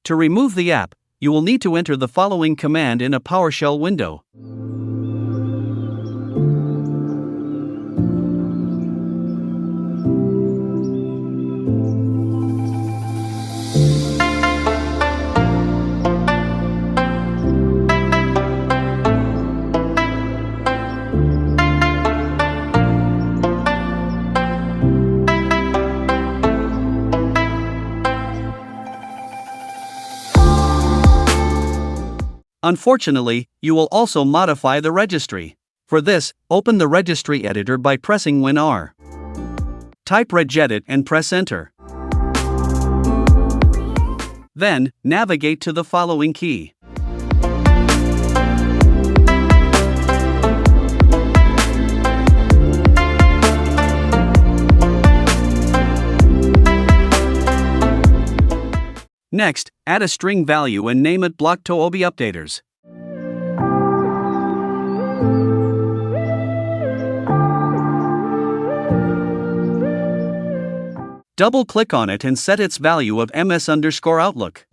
To remove the app, you will need to enter the following command in a PowerShell window. Unfortunately, you will also modify the registry. For this, open the registry editor by pressing WinR. Type regedit and press enter. Then, navigate to the following key. Next, add a string value and name it block_to_OB_updaters. Double-click on it and set its value of ms_outlook.